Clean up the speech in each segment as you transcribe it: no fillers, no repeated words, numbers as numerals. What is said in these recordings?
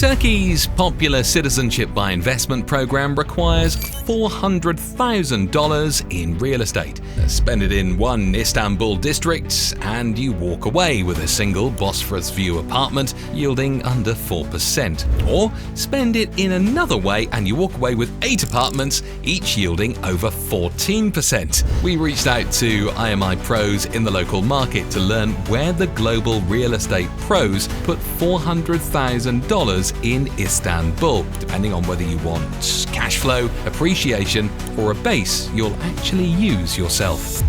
Turkey's popular Citizenship by Investment program requires $400,000 in real estate. Spend it in one Istanbul district and you walk away with a single Bosphorus view apartment yielding under 4%. Or spend it in another way and you walk away with 8 apartments, each yielding over 14%. We reached out to IMI pros in the local market to learn where the global real estate pros put $400,000 in Istanbul, depending on whether you want cash flow, appreciation, or a base you'll actually use yourself.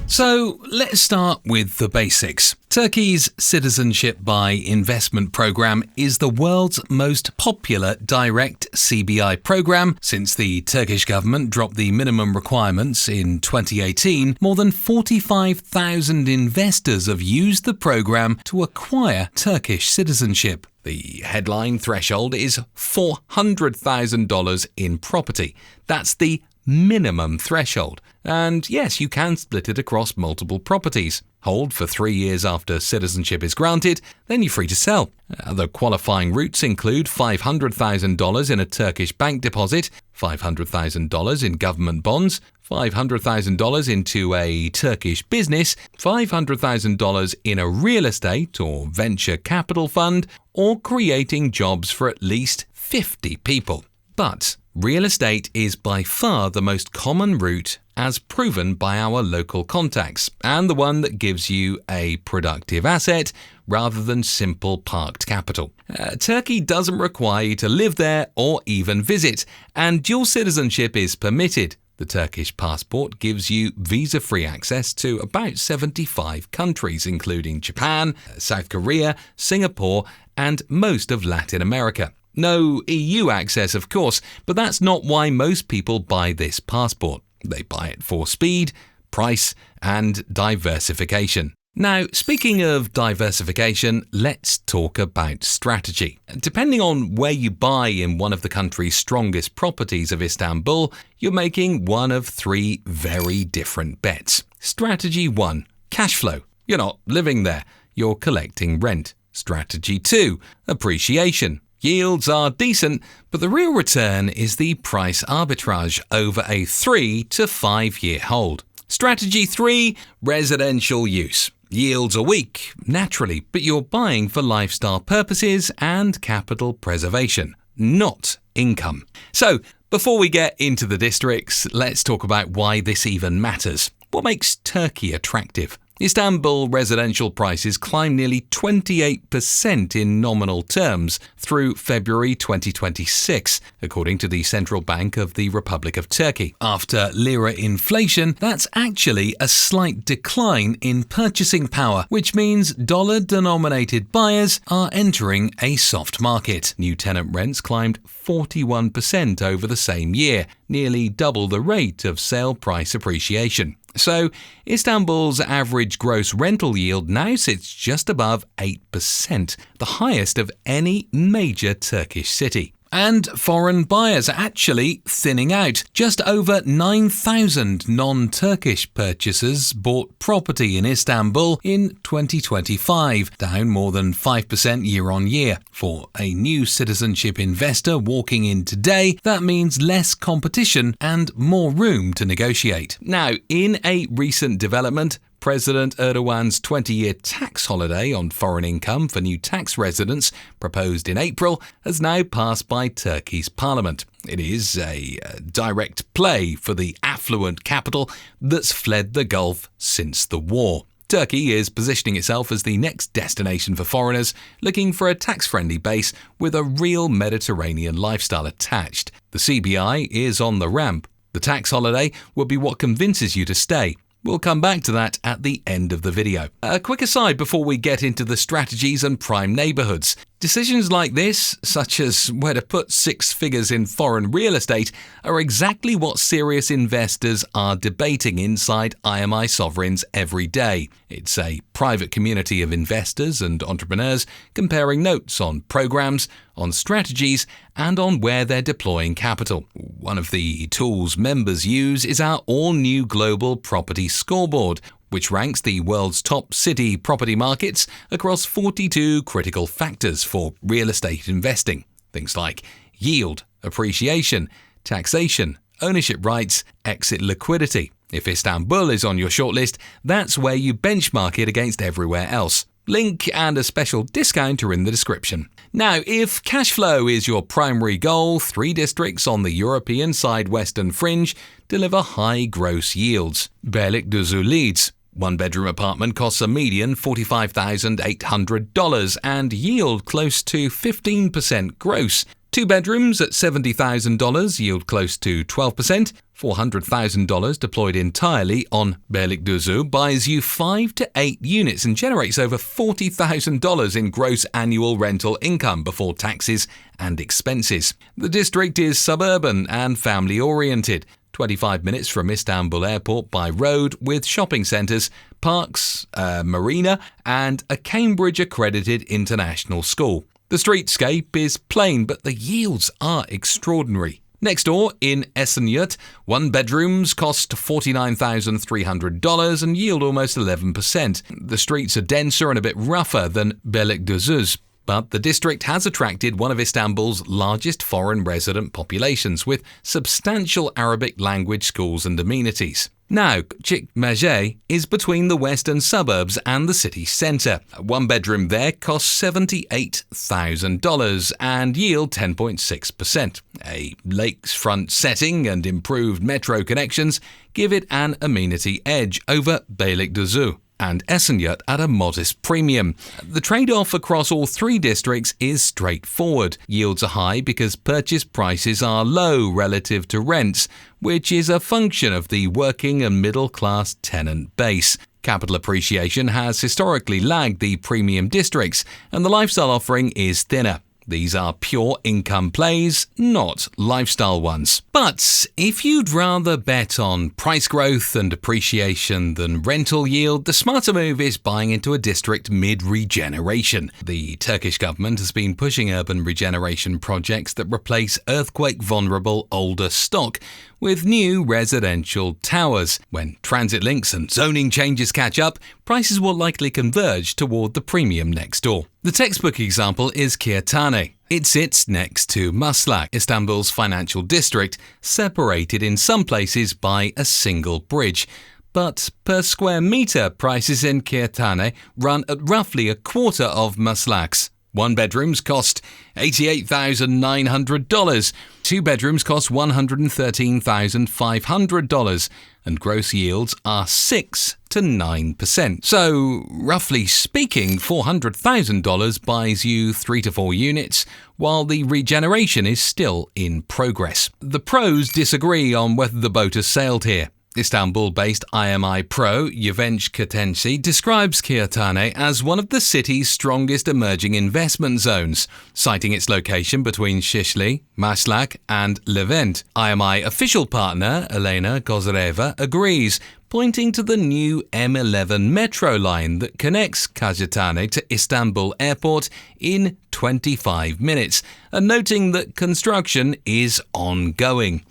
So let's start with the basics. Turkey's Citizenship by Investment program is the world's most popular direct CBI program. Since the Turkish government dropped the minimum requirements in 2018, more than 45,000 investors have used the program to acquire Turkish citizenship. The headline threshold is $400,000 in property. That's the minimum threshold. And yes, you can split it across multiple properties. Hold for 3 years after citizenship is granted, then you're free to sell. Other qualifying routes include $500,000 in a Turkish bank deposit, $500,000 in government bonds, $500,000 into a Turkish business, $500,000 in a real estate or venture capital fund, or creating jobs for at least 50 people. But real estate is by far the most common route as proven by our local contacts, and the one that gives you a productive asset rather than simple parked capital. Turkey doesn't require you to live there or even visit, and dual citizenship is permitted. The Turkish passport gives you visa-free access to about 75 countries, including Japan, South Korea, Singapore, and most of Latin America. No EU access, of course, but that's not why most people buy this passport. They buy it for speed, price, and diversification. Now, speaking of diversification, let's talk about strategy. Depending on where you buy in one of the country's strongest properties of Istanbul, you're making one of 3 very different bets. Strategy 1, cash flow. You're not living there, you're collecting rent. Strategy 2, appreciation. Yields are decent, but the real return is the price arbitrage over a 3 to 5 year hold. Strategy 3, residential use. Yields are weak, naturally, but you're buying for lifestyle purposes and capital preservation, not income. So, before we get into the districts, let's talk about why this even matters. What makes Turkey attractive? Istanbul residential prices climbed nearly 28% in nominal terms through February 2026, according to the Central Bank of the Republic of Turkey. After lira inflation, that's actually a slight decline in purchasing power, which means dollar-denominated buyers are entering a soft market. New tenant rents climbed 41% over the same year, nearly double the rate of sale price appreciation. So, Istanbul's average gross rental yield now sits just above 8%, the highest of any major Turkish city. And foreign buyers are actually thinning out. Just over 9,000 non-Turkish purchasers bought property in Istanbul in 2025, down more than 5% year on year. For a new citizenship investor walking in today, that means less competition and more room to negotiate. Now, in a recent development, President Erdogan's 20-year tax holiday on foreign income for new tax residents, proposed in April, has now passed by Turkey's parliament. It is a direct play for the affluent capital that's fled the Gulf since the war. Turkey is positioning itself as the next destination for foreigners looking for a tax-friendly base with a real Mediterranean lifestyle attached. The CBI is on the ramp. The tax holiday will be what convinces you to stay. We'll come back to that at the end of the video. A quick aside before we get into the strategies and prime neighbourhoods. Decisions like this, such as where to put 6 figures in foreign real estate, are exactly what serious investors are debating inside IMI Sovereigns every day. It's a private community of investors and entrepreneurs comparing notes on programs, on strategies, and on where they're deploying capital. One of the tools members use is our all-new global property scoreboard, which ranks the world's top city property markets across 42 critical factors for real estate investing. Things like yield, appreciation, taxation, ownership rights, exit liquidity. If Istanbul is on your shortlist, that's where you benchmark it against everywhere else. Link and a special discount are in the description. Now, if cash flow is your primary goal, 3 districts on the European side western fringe deliver high gross yields. Beylikdüzü leads. 1-bedroom apartment costs a median $45,800 and yield close to 15% gross. 2 bedrooms at $70,000 yield close to 12%. $400,000 deployed entirely on Beylikdüzü buys you 5 to 8 units and generates over $40,000 in gross annual rental income before taxes and expenses. The district is suburban and family-oriented, 25 minutes from Istanbul Airport by road with shopping centres, parks, a marina and a Cambridge-accredited international school. The streetscape is plain, but the yields are extraordinary. Next door, in Esenyurt, 1 bedrooms cost $49,300 and yield almost 11%. The streets are denser and a bit rougher than Beylikdüzü's, but the district has attracted one of Istanbul's largest foreign resident populations with substantial Arabic language schools and amenities. Now, Küçükmece is between the western suburbs and the city centre. 1 bedroom there costs $78,000 and yield 10.6%. A lakesfront setting and improved metro connections give it an amenity edge over Beylikdüzü and Esenyurt at a modest premium. The trade-off across all 3 districts is straightforward. Yields are high because purchase prices are low relative to rents, which is a function of the working and middle-class tenant base. Capital appreciation has historically lagged the premium districts, and the lifestyle offering is thinner. These are pure income plays, not lifestyle ones. But if you'd rather bet on price growth and appreciation than rental yield, the smarter move is buying into a district mid-regeneration. The Turkish government has been pushing urban regeneration projects that replace earthquake-vulnerable older stock with new residential towers. When transit links and zoning changes catch up, prices will likely converge toward the premium next door. The textbook example is Kağıthane. It sits next to Maslak, Istanbul's financial district, separated in some places by a single bridge. But per square metre, prices in Kağıthane run at roughly a quarter of Maslak's. 1 bedrooms cost $88,900, 2 bedrooms cost $113,500, and gross yields are 6 to 9%. So, roughly speaking, $400,000 buys you 3 to 4 units, while the regeneration is still in progress. The pros disagree on whether the boat has sailed here. Istanbul-based IMI pro Yevenç Katenci describes Kağıthane as one of the city's strongest emerging investment zones, citing its location between Şişli, Maslak and Levent. IMI official partner Elena Kozareva agrees, pointing to the new M11 metro line that connects Kağıthane to Istanbul Airport in 25 minutes, and noting that construction is ongoing.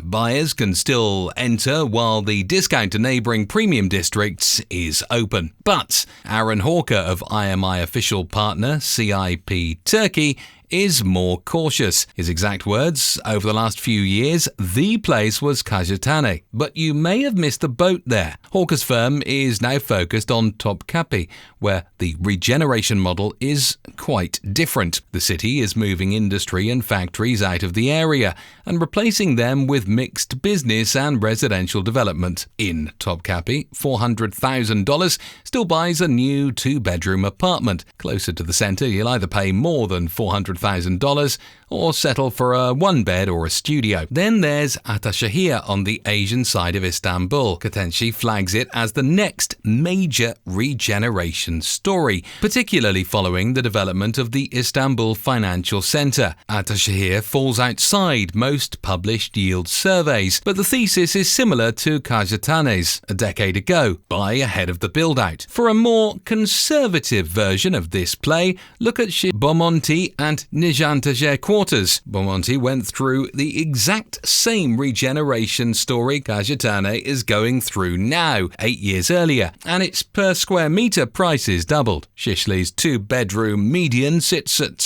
Buyers can still enter while the discount to neighbouring premium districts is open. But Aaron Hawker of IMI official partner CIP Turkey is more cautious. His exact words, over the last few years, the place was Kağıthane, but you may have missed the boat there. Hawker's firm is now focused on Topkapi, where the regeneration model is quite different. The city is moving industry and factories out of the area and replacing them with mixed business and residential development. In Topkapi, $400,000 still buys a new 2-bedroom apartment. Closer to the centre, you'll either pay more than $400,000 or settle for a 1-bed or a studio. Then there's Ataşehir on the Asian side of Istanbul. Katenci flags it as the next major regeneration story, particularly following the development of the Istanbul Financial Centre. Ataşehir falls outside most published yield surveys, but the thesis is similar to Kağıthane's a decade ago. Buy ahead of the build-out. For a more conservative version of this play, look at Bomonti and Nişantaşı quarter. daughters. Bomonti went through the exact same regeneration story Kajetaneh is going through now, 8 years earlier, and its per square metre prices doubled. Shishli's two-bedroom median sits at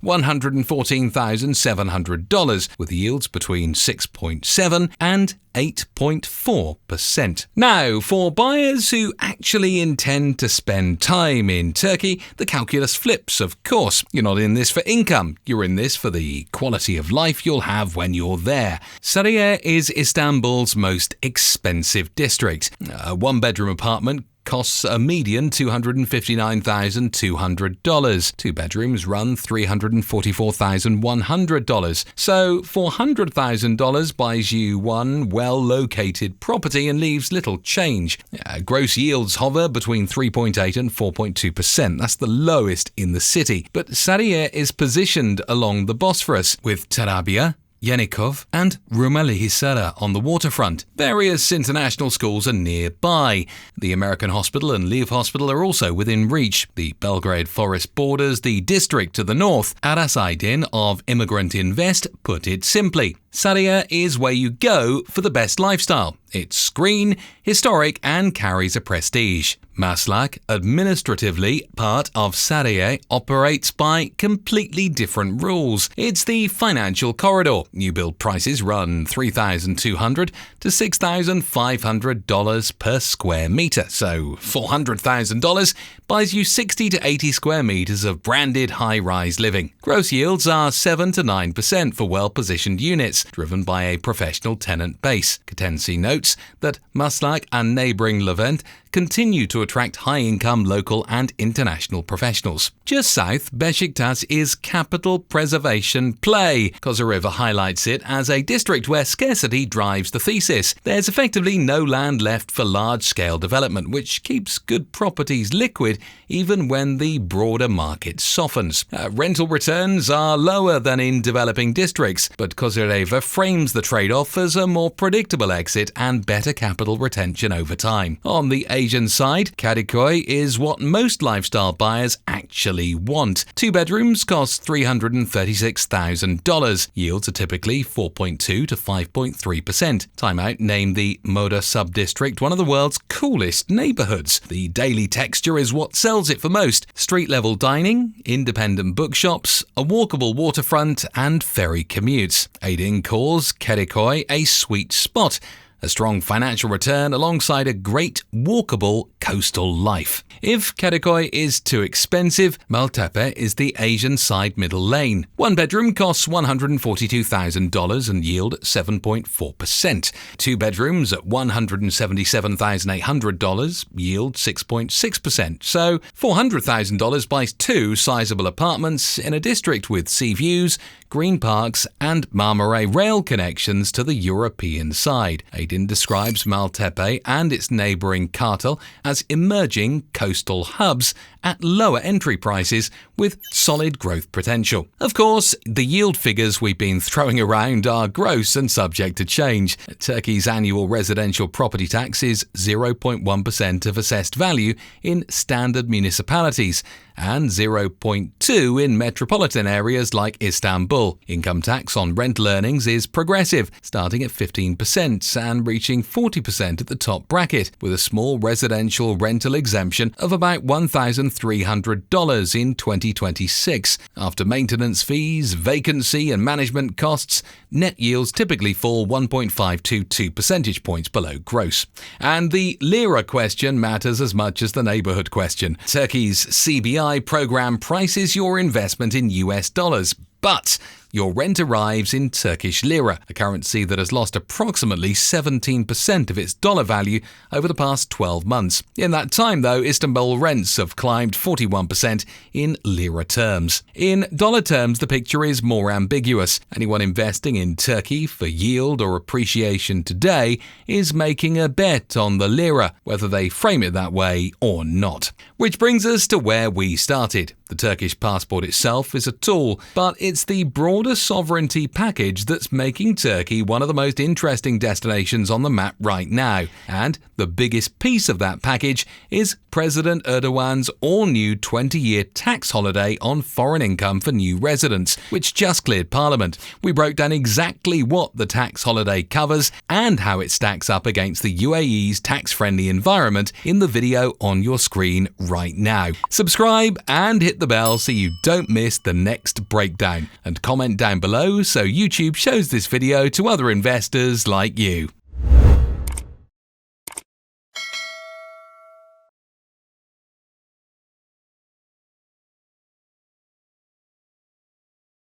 $114,700, with yields between 6.7 and 8.4%. Now, for buyers who actually intend to spend time in Turkey, the calculus flips, of course. You're not in this for income, you're in this for the quality of life you'll have when you're there. Sarıyer is Istanbul's most expensive district. A one-bedroom apartment costs a median $259,200. Two bedrooms run $344,100. So $400,000 buys you one well-located property and leaves little change. Gross yields hover between 3.8 and 4.2%. That's the lowest in the city. But Sarıyer is positioned along the Bosphorus, with Tarabya, Yenikov and Rumeli Hisar on the waterfront. Various international schools are nearby. The American Hospital and Lviv Hospital are also within reach. The Belgrade Forest borders the district to the north. Aras Aydin of Immigrant Invest put it simply: Sarıyer is where you go for the best lifestyle. It's green, historic and carries a prestige. Maslak, administratively part of Sarıyer, operates by completely different rules. It's the financial corridor. New build prices run $3,200 to $6,500 per square metre, so $400,000 buys you 60 to 80 square metres of branded high-rise living. Gross yields are 7 to 9% for well-positioned units, driven by a professional tenant base. Katensi notes that Maslak and neighbouring Levent continue to attract high-income local and international professionals. Just south, Beşiktaş is capital preservation play. Kozareva highlights it as a district where scarcity drives the thesis. There's effectively no land left for large-scale development, which keeps good properties liquid even when the broader market softens. Rental returns are lower than in developing districts, but Kozareva frames the trade-off as a more predictable exit and better capital retention over time. On the Asian side, Kadıköy is what most lifestyle buyers actually want. Two bedrooms cost $336,000. Yields are typically 4.2 to 5.3%. Time Out named the Moda sub-district one of the world's coolest neighbourhoods. The daily texture is what sells it for most. Street-level dining, independent bookshops, a walkable waterfront and ferry commutes. Aydin calls Kadıköy a sweet spot. A strong financial return alongside a great walkable coastal life. If Kadıköy is too expensive, Maltepe is the Asian side middle lane. One bedroom costs $142,000 and yield 7.4%. Two bedrooms at $177,800 yield 6.6%. So $400,000 buys two sizable apartments in a district with sea views, green parks and Marmaray rail connections to the European side. Aydin describes Maltepe and its neighbouring Kartal as emerging coastal hubs at lower entry prices with solid growth potential. Of course, the yield figures we've been throwing around are gross and subject to change. Turkey's annual residential property tax is 0.1% of assessed value in standard municipalities and 0.2% in metropolitan areas like Istanbul. Income tax on rental earnings is progressive, starting at 15% and reaching 40% at the top bracket, with a small residential rental exemption of about $1,300 in 2026. After maintenance fees, vacancy and management costs, net yields typically fall 1.5 to 2 percentage points below gross. And the lira question matters as much as the neighbourhood question. Turkey's CBI program prices your investment in US dollars, but your rent arrives in Turkish lira, a currency that has lost approximately 17% of its dollar value over the past 12 months. In that time, though, Istanbul rents have climbed 41% in lira terms. In dollar terms, the picture is more ambiguous. Anyone investing in Turkey for yield or appreciation today is making a bet on the lira, whether they frame it that way or not. Which brings us to where we started. The Turkish passport itself is a tool, but it's the broad called a sovereignty package that's making Turkey one of the most interesting destinations on the map right now. And the biggest piece of that package is President Erdogan's all-new 20-year tax holiday on foreign income for new residents, which just cleared Parliament. We broke down exactly what the tax holiday covers and how it stacks up against the UAE's tax-friendly environment in the video on your screen right now. Subscribe and hit the bell so you don't miss the next breakdown. And comment down below so YouTube shows this video to other investors like you.